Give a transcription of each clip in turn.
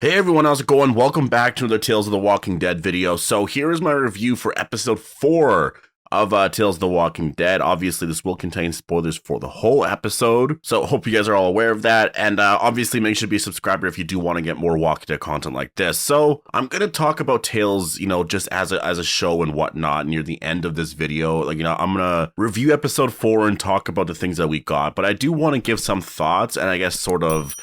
Hey everyone, how's it going? Welcome back to another Tales of the Walking Dead video. So here is my review for episode 4 of Tales of the Walking Dead. Obviously, this will contain spoilers for the whole episode, so hope you guys are all aware of that. And obviously, make sure to be a subscriber if you do want to get more Walking Dead content like this. So I'm gonna talk about Tales, just as a show and whatnot near the end of this video. I'm gonna review episode 4 and talk about the things that we got, but I do want to give some thoughts and I guess sort of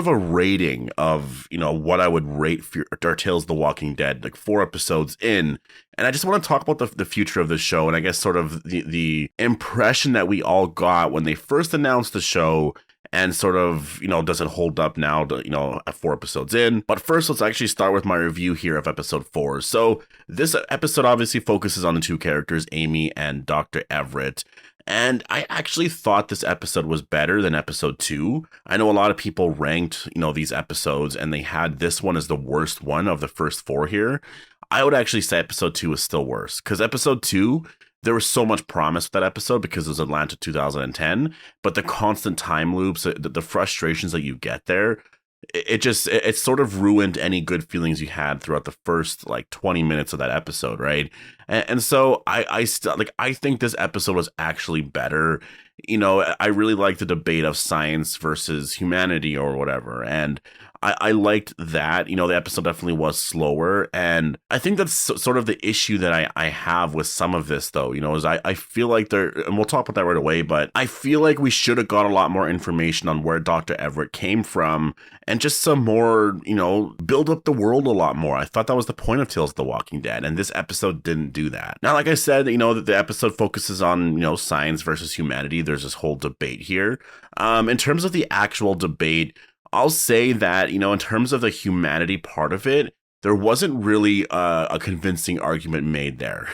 a rating of, what I would rate for Tales of the Walking Dead, like 4 episodes in. And I just want to talk about the future of the show and I guess sort of the impression that we all got when they first announced the show and sort of, does it hold up now, at 4 episodes in. But first, let's actually start with my review here of episode 4. So this episode obviously focuses on the two characters, Amy and Dr. Everett. And I actually thought this episode was better than episode 2. I know a lot of people ranked, these episodes and they had this one as the worst one of the first 4 here. I would actually say episode 2 is still worse because episode 2, there was so much promise with that episode because it was Atlanta 2010, but the constant time loops, the frustrations that you get there, it sort of ruined any good feelings you had throughout the first like 20 minutes of that episode, right? And so I still I think this episode was actually better. I really like the debate of science versus humanity or whatever, and I liked that. The episode definitely was slower, and I think that's sort of the issue that I have with some of this, though, is I feel like and we'll talk about that right away, but I feel like we should have got a lot more information on where Dr. Everett came from, and just some more, build up the world a lot more. I thought that was the point of Tales of the Walking Dead, and this episode didn't do that. Now, like I said, that the episode focuses on, science versus humanity. There's this whole debate here. In terms of the actual debate, I'll say that, in terms of the humanity part of it, there wasn't really a convincing argument made there.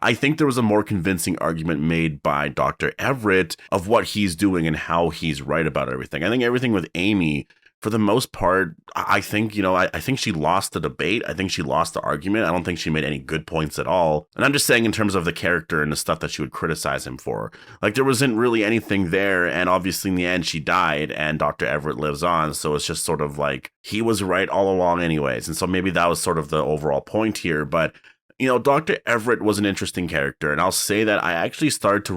I think there was a more convincing argument made by Dr. Everett of what he's doing and how he's right about everything. I think everything with Amy, for the most part, I think, I think she lost the debate. I think she lost the argument. I don't think she made any good points at all. And I'm just saying in terms of the character and the stuff that she would criticize him for. There wasn't really anything there. And obviously in the end, she died and Dr. Everett lives on. So it's just sort of like he was right all along anyways. And so maybe that was sort of the overall point here. But, Dr. Everett was an interesting character. And I'll say that I actually started to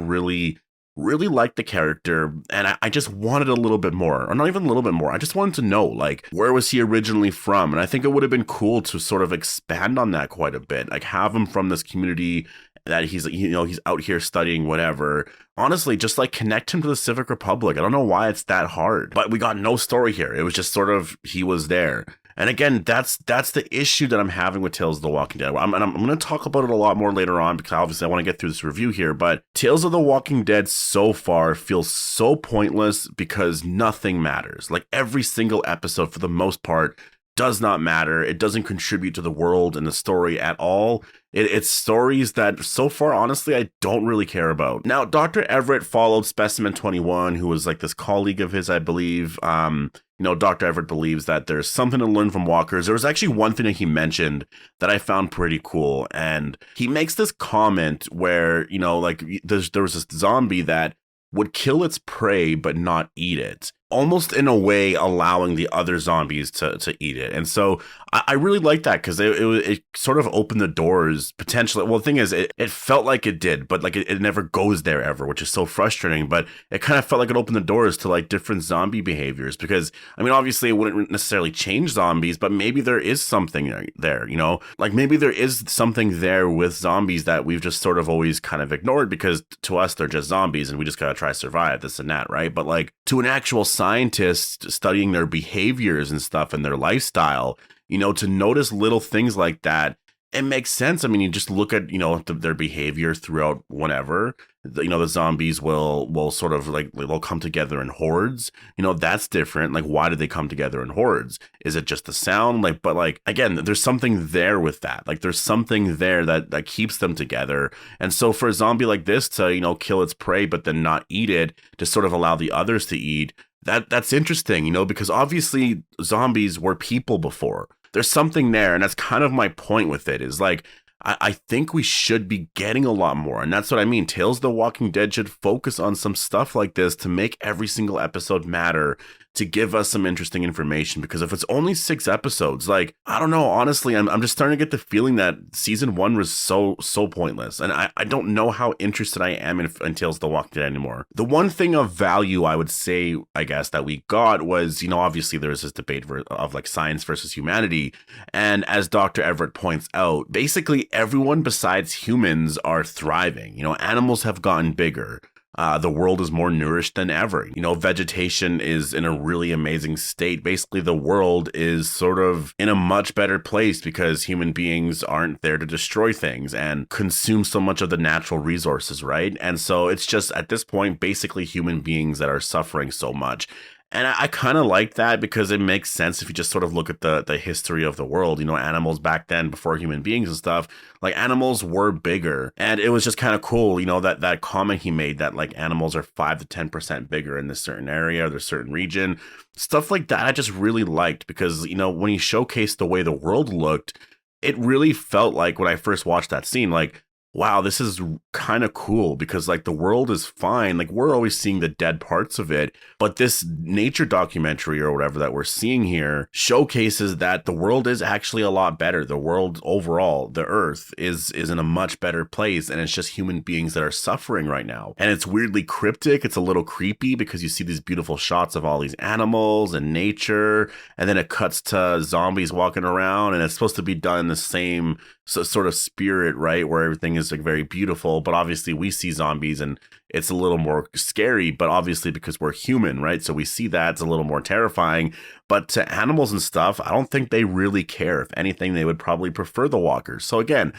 really liked the character, and I just wanted a little bit more, or not even a little bit more. I just wanted to know, where was he originally from? And I think it would have been cool to sort of expand on that quite a bit, have him from this community that he's, he's out here studying whatever. Honestly, just connect him to the Civic Republic. I don't know why it's that hard, but we got no story here. It was just sort of, he was there. And again, that's the issue that I'm having with Tales of the Walking Dead. I'm going to talk about it a lot more later on because obviously I want to get through this review here. But Tales of the Walking Dead so far feels so pointless because nothing matters. Every single episode, for the most part, does not matter. It doesn't contribute to the world and the story at all. It's stories that so far, honestly, I don't really care about. Now, Dr. Everett followed Specimen 21, who was this colleague of his, I believe. Dr. Everett believes that there's something to learn from walkers. There was actually one thing that he mentioned that I found pretty cool. And he makes this comment where, there was this zombie that would kill its prey but not eat it, almost in a way allowing the other zombies to eat it. And so I really like that because it sort of opened the doors potentially. Well, the thing is, it felt like it did, but it never goes there ever, which is so frustrating. But it kind of felt like it opened the doors to different zombie behaviors because, obviously it wouldn't necessarily change zombies, but maybe there is something there, maybe there is something there with zombies that we've just sort of always kind of ignored because to us, they're just zombies and we just got to try to survive this and that, right? But to an actual scientist studying their behaviors and stuff and their lifestyle, to notice little things like that, it makes sense. You just look at, their behavior throughout whenever, the zombies will sort of they'll come together in hordes. That's different. Why did they come together in hordes? Is it just the sound? But again, there's something there with that. There's something there that keeps them together. And so for a zombie like this to, kill its prey, but then not eat it, to sort of allow the others to eat, that's interesting, because obviously zombies were people before. There's something there, and that's kind of my point with it, is I think we should be getting a lot more, and that's what I mean. Tales of the Walking Dead should focus on some stuff like this to make every single episode matter, to give us some interesting information, because if it's only 6 episodes, like, I don't know, honestly, I'm just starting to get the feeling that season 1 was so pointless, and I don't know how interested I am in Tales of the Walking Dead anymore. The one thing of value I would say, I guess, that we got was, you know, obviously there's this debate of like science versus humanity, and as Dr. Everett points out, basically everyone besides humans are thriving. You know, animals have gotten bigger. The world is more nourished than ever. You know, vegetation is in a really amazing state. Basically, the world is sort of in a much better place because human beings aren't there to destroy things and consume so much of the natural resources, right? And so it's just, at this point, basically human beings that are suffering so much. And I kind of like that because it makes sense if you just sort of look at the history of the world. You know, animals back then, before human beings and stuff, like, animals were bigger. And it was just kind of cool, you know, that comment he made that like animals are 5 to 10% bigger in this certain area or this certain region. Stuff like that I just really liked because, you know, when he showcased the way the world looked, it really felt like, when I first watched that scene, like, wow, this is kind of cool because like the world is fine. Like, we're always seeing the dead parts of it, but this nature documentary or whatever that we're seeing here showcases that the world is actually a lot better. The world overall, the earth is in a much better place, and it's just human beings that are suffering right now. And it's weirdly cryptic. It's a little creepy because you see these beautiful shots of all these animals and nature, and then it cuts to zombies walking around, and it's supposed to be done in the same sort of spirit, right, where everything is like very beautiful, but obviously we see zombies and it's a little more scary, but obviously because we're human, right, so we see that it's a little more terrifying. But to animals and stuff, I don't think they really care. If anything, they would probably prefer the walkers. So again,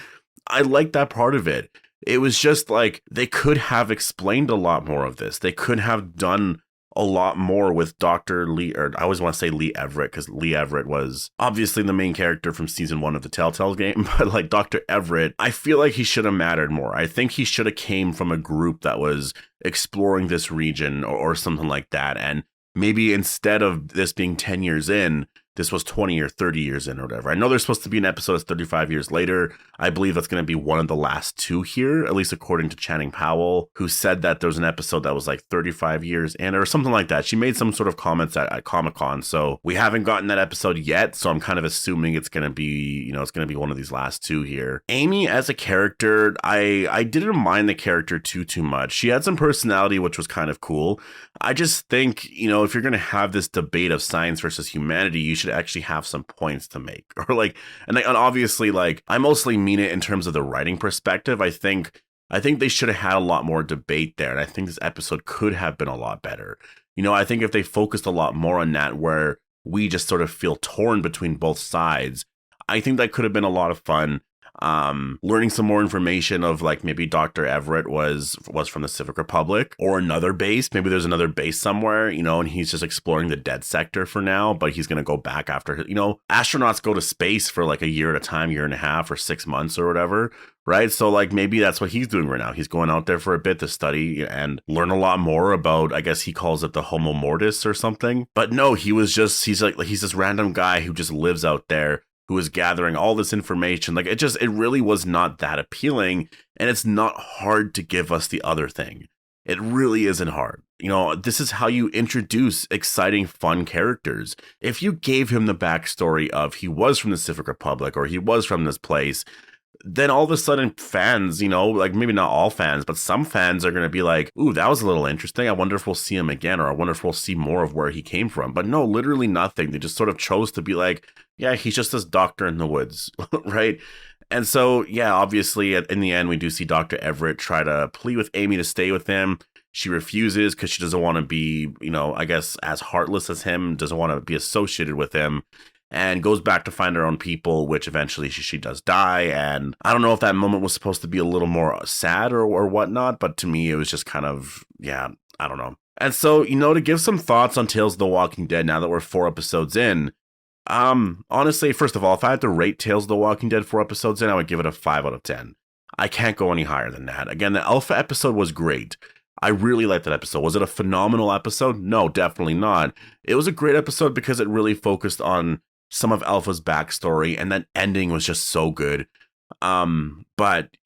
I like that part of it. It was just like, they could have explained a lot more of this. They could have done a lot more with Dr. Lee, or I always want to say Lee Everett, because Lee Everett was obviously the main character from season 1 of the Telltale game, but like Dr. Everett, I feel like he should have mattered more. I think he should have came from a group that was exploring this region or something like that, and maybe instead of this being 10 years in, this was 20 or 30 years in or whatever. I know there's supposed to be an episode that's 35 years later. I believe that's going to be one of the last 2 here, at least according to Channing Powell, who said that there was an episode that was like 35 years in or something like that. She made some sort of comments at Comic-Con. So we haven't gotten that episode yet. So I'm kind of assuming it's going to be, you know, it's going to be one of these last 2 here. Amy as a character, I didn't mind the character too much. She had some personality, which was kind of cool. I just think, you know, if you're going to have this debate of science versus humanity, you should actually have some points to make. Or like, and obviously, like, I mostly mean it in terms of the writing perspective. I think they should have had a lot more debate there, and I think this episode could have been a lot better. You know, I think if they focused a lot more on that, where we just sort of feel torn between both sides, I think that could have been a lot of fun. Learning some more information of like maybe Dr. Everett was from the Civic Republic or another base. Maybe there's another base somewhere, you know, and he's just exploring the dead sector for now, but he's going to go back after, you know, astronauts go to space for like a year at a time, year and a half or 6 months or whatever. Right. So like maybe that's what he's doing right now. He's going out there for a bit to study and learn a lot more about, I guess he calls it the Homo Mortis or something. But no, he's this random guy who just lives out there, who is gathering all this information. Like, it really was not that appealing. And it's not hard to give us the other thing. It really isn't hard. You know, this is how you introduce exciting, fun characters. If you gave him the backstory of he was from the Civic Republic or he was from this place, then all of a sudden fans, you know, like maybe not all fans, but some fans are going to be like, ooh, that was a little interesting. I wonder if we'll see him again, or I wonder if we'll see more of where he came from. But no, literally nothing. They just sort of chose to be like, yeah, he's just this doctor in the woods, right? And so, yeah, obviously in the end, we do see Dr. Everett try to plead with Amy to stay with him. She refuses because she doesn't want to be, you know, I guess as heartless as him, doesn't want to be associated with him, and goes back to find her own people, which eventually she does die. And I don't know if that moment was supposed to be a little more sad or whatnot, but to me, it was just kind of, yeah, I don't know. And so, you know, to give some thoughts on Tales of the Walking Dead now that we're 4 episodes in, honestly, first of all, if I had to rate Tales of the Walking Dead 4 episodes in, I would give it a 5 out of 10. I can't go any higher than that. Again, the Alpha episode was great. I really liked that episode. Was it a phenomenal episode? No, definitely not. It was a great episode because it really focused on some of Alpha's backstory, and that ending was just so good. But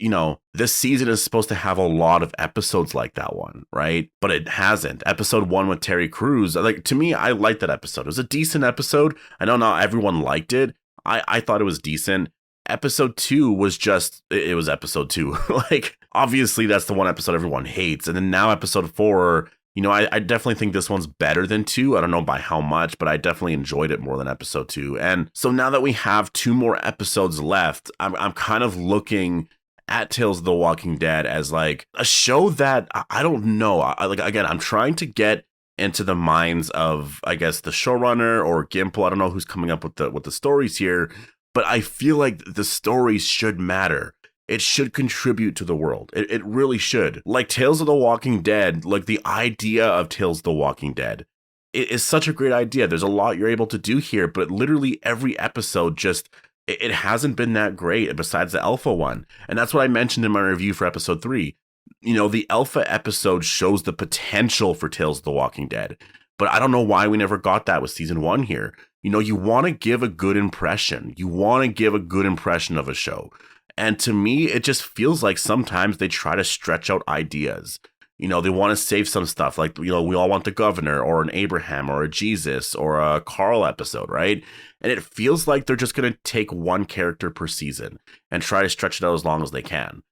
this season is supposed to have a lot of episodes like that one, right? But it hasn't. Episode 1 with Terry Crews, like, to me, I liked that episode. It was a decent episode. I know not everyone liked it. I thought it was decent. Episode 2 was just, it was episode 2. Like, obviously that's the one episode everyone hates. And then now episode 4, I definitely think this one's better than 2. I don't know by how much, but I definitely enjoyed it more than episode 2. And so now that we have 2 more episodes left, I'm kind of looking at Tales of the Walking Dead as like a show that I don't know. Again, I'm trying to get into the minds of, I guess, the showrunner or Gimple. I don't know who's coming up with the stories here, but I feel like the stories should matter. It should contribute to the world. It really should. Like Tales of the Walking Dead, like the idea of Tales of the Walking Dead, it is such a great idea. There's a lot you're able to do here, but literally every episode just, it hasn't been that great besides the Alpha one. And that's what I mentioned in my review for episode 3. The Alpha episode shows the potential for Tales of the Walking Dead, but I don't know why we never got that with season 1 here. You want to give a good impression. You want to give a good impression of a show. And to me, it just feels like sometimes they try to stretch out ideas. They want to save some stuff like, we all want the governor or an Abraham or a Jesus or a Carl episode, right? And it feels like they're just going to take one character per season and try to stretch it out as long as they can.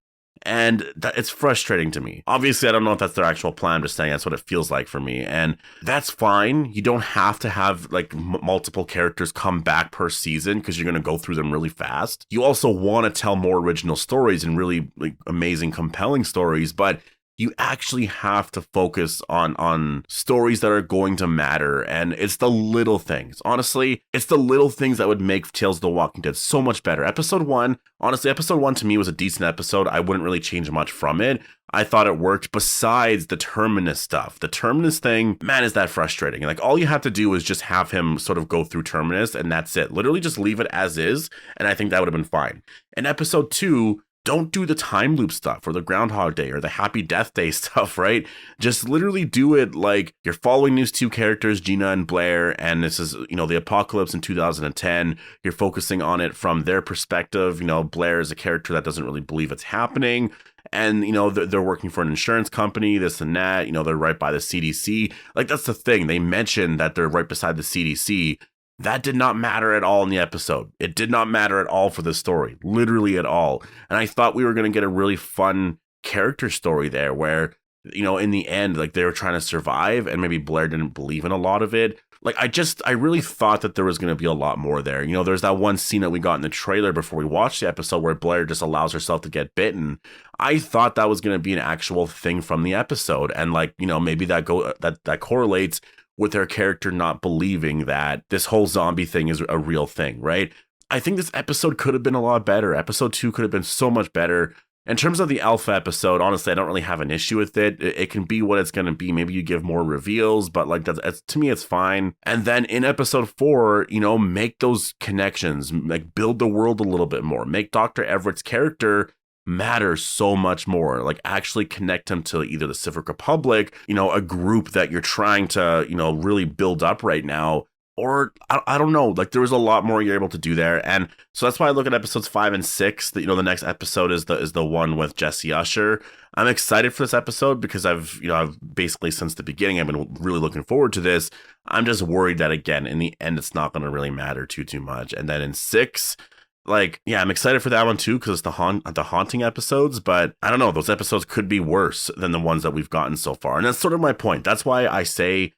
And it's frustrating to me. Obviously, I don't know if that's their actual plan. I'm just saying that's what it feels like for me. And that's fine. You don't have to have like multiple characters come back per season because you're going to go through them really fast. You also want to tell more original stories and really like amazing, compelling stories. But you actually have to focus on stories that are going to matter. And it's the little things. Honestly, it's the little things that would make Tales of the Walking Dead so much better. Episode 1 to me was a decent episode. I wouldn't really change much from it. I thought it worked besides the Terminus stuff. The Terminus thing, man, is that frustrating. Like, all you have to do is just have him sort of go through Terminus and that's it. Literally just leave it as is. And I think that would have been fine. In episode 2, don't do the time loop stuff or the Groundhog Day or the Happy Death Day stuff, right? Just literally do it like you're following these 2 characters, Gina and Blair, and this is, the apocalypse in 2010. You're focusing on it from their perspective. Blair is a character that doesn't really believe it's happening. And, they're working for an insurance company, this and that. They're right by the CDC. Like, that's the thing. They mentioned that they're right beside the CDC. That did not matter at all in the episode. It did not matter at all for the story, literally at all. And I thought we were going to get a really fun character story there where, in the end, like they were trying to survive and maybe Blair didn't believe in a lot of it. Like, I really thought that there was going to be a lot more there. There's that one scene that we got in the trailer before we watched the episode where Blair just allows herself to get bitten. I thought that was going to be an actual thing from the episode. And like, maybe that correlates with her character not believing that this whole zombie thing is a real thing, right? I think this episode could have been a lot better. Episode 2 could have been so much better. In terms of the Alpha episode, honestly, I don't really have an issue with it. It can be what it's going to be. Maybe you give more reveals, but like that's to me, it's fine. And then in episode 4, make those connections, like build the world a little bit more. Make Dr. Everett's character matters so much more. Like, actually connect him to either the Civic Republic, a group that you're trying to, really build up right now, or I don't know. Like, there was a lot more you're able to do there. And so that's why I look at episodes 5 and 6. That, the next episode is the one with Jesse Usher. I'm excited for this episode because I've basically since the beginning, I've been really looking forward to this. I'm just worried that, again, in the end, it's not going to really matter too much. And then in 6, like, yeah, I'm excited for that one too because it's the haunting episodes, but I don't know, those episodes could be worse than the ones that we've gotten so far. And that's sort of my point. That's why I say,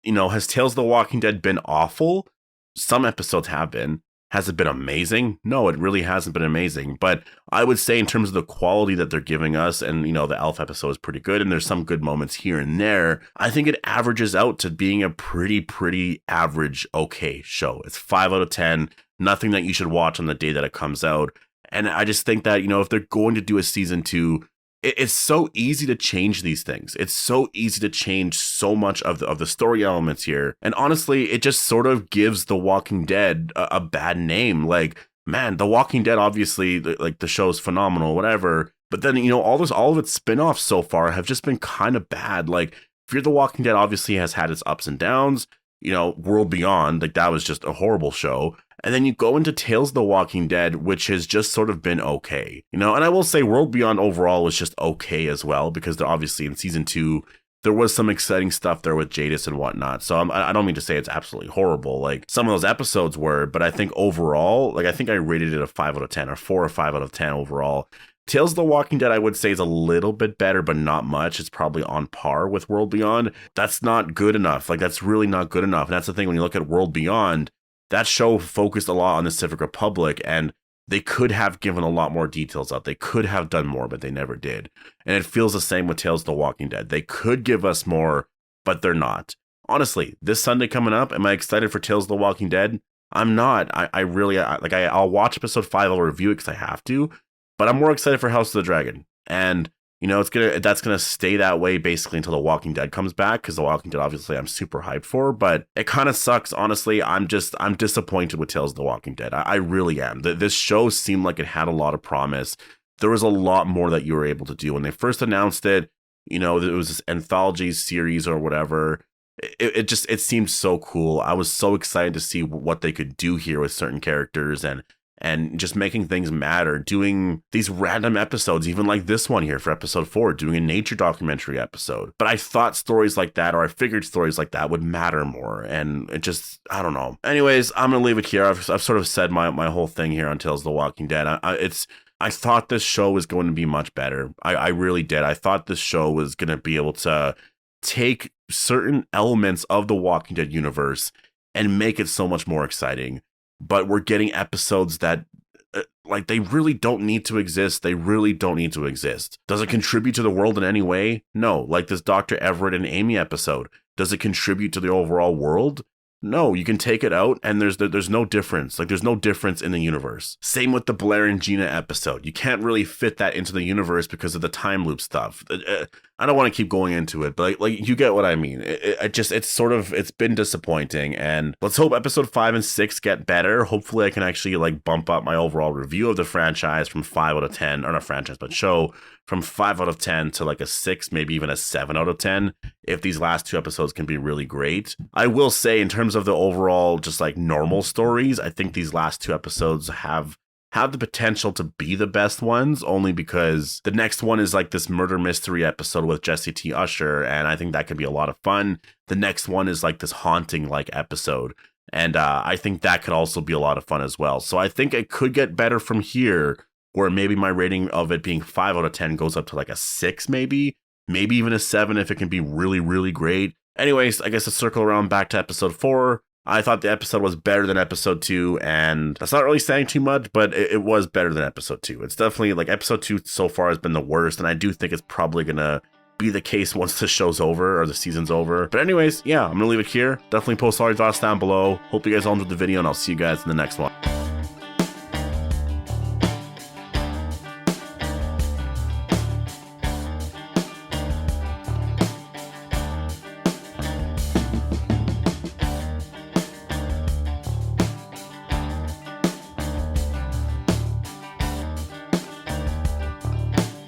has Tales of the Walking Dead been awful? Some episodes have been. Has it been amazing? No, it really hasn't been amazing. But I would say in terms of the quality that they're giving us, and, the Alpha episode is pretty good, and there's some good moments here and there, I think it averages out to being a pretty average, okay show. It's 5 out of 10. Nothing that you should watch on the day that it comes out. And I just think that, if they're going to do a season 2, it's so easy to change these things. It's so easy to change so much of the story elements here. And honestly, it just sort of gives The Walking Dead a bad name. Like, man, The Walking Dead, obviously, like the show's phenomenal, whatever. But then, all of its spin-offs so far have just been kind of bad. Like, Fear the Walking Dead obviously has had its ups and downs. World Beyond, like that was just a horrible show. And then you go into Tales of the Walking Dead, which has just sort of been okay. You know, and I will say World Beyond overall was just okay as well, because they're obviously in season 2, there was some exciting stuff there with Jadis and whatnot. So I don't mean to say it's absolutely horrible. Like, some of those episodes were, but I think overall, like, I think I rated it a 5 out of 10 or 4 or 5 out of 10 overall. Tales of the Walking Dead, I would say, is a little bit better, but not much. It's probably on par with World Beyond. That's not good enough. Like, that's really not good enough. And that's the thing, when you look at World Beyond, that show focused a lot on the Civic Republic, and they could have given a lot more details out. They could have done more, but they never did. And it feels the same with Tales of the Walking Dead. They could give us more, but they're not. Honestly, this Sunday coming up, am I excited for Tales of the Walking Dead? I'm not. I'll watch episode 5, I'll review it because I have to, but I'm more excited for House of the Dragon. And you know, that's gonna stay that way basically until The Walking Dead comes back, because The Walking Dead, obviously, I'm super hyped for. But it kind of sucks, honestly. I'm disappointed with Tales of the Walking Dead. I really am. This show seemed like it had a lot of promise. There was a lot more that you were able to do when they first announced it. You know, it was this anthology series or whatever. It seemed so cool. I was so excited to see what they could do here with certain characters and just making things matter, doing these random episodes, even like this one here for episode 4, doing a nature documentary episode. But I thought stories like that, or I figured stories like that would matter more. And it just, I don't know. Anyways, I'm going to leave it here. I've sort of said my whole thing here on Tales of the Walking Dead. I thought this show was going to be much better. I really did. I thought this show was going to be able to take certain elements of the Walking Dead universe and make it so much more exciting. But we're getting episodes that, like, they really don't need to exist. They really don't need to exist. Does it contribute to the world in any way? No. Like this Dr. Everett and Amy episode. Does it contribute to the overall world? No, you can take it out and there's no difference. Like, there's no difference in the universe. Same with the Blair and Gina episode. You can't really fit that into the universe because of the time loop stuff. I don't want to keep going into it, but like you get what I mean. It's been disappointing, and let's hope episode 5 and 6 get better. Hopefully I can actually like bump up my overall review of the franchise from 5 out of 10, or not franchise, but show, from 5 out of 10 to like a 6, maybe even a 7 out of 10, if these last 2 episodes can be really great. I will say, in terms of the overall just like normal stories, I think these last 2 episodes have the potential to be the best ones, only because the next one is like this murder mystery episode with Jesse T. Usher, and I think that could be a lot of fun. The next one is like this haunting like episode, and I think that could also be a lot of fun as well. So I think it could get better from here, where maybe my rating of it being 5 out of 10 goes up to like a 6, maybe even a 7 if it can be really, really great. Anyways, I guess to circle around back to episode 4, I thought the episode was better than episode 2, and that's not really saying too much, but it was better than episode 2. It's definitely, like, episode 2 so far has been the worst, and I do think it's probably gonna be the case once the show's over or the season's over. But anyways, yeah, I'm gonna leave it here. Definitely post all your thoughts down below. Hope you guys all enjoyed the video, and I'll see you guys in the next one.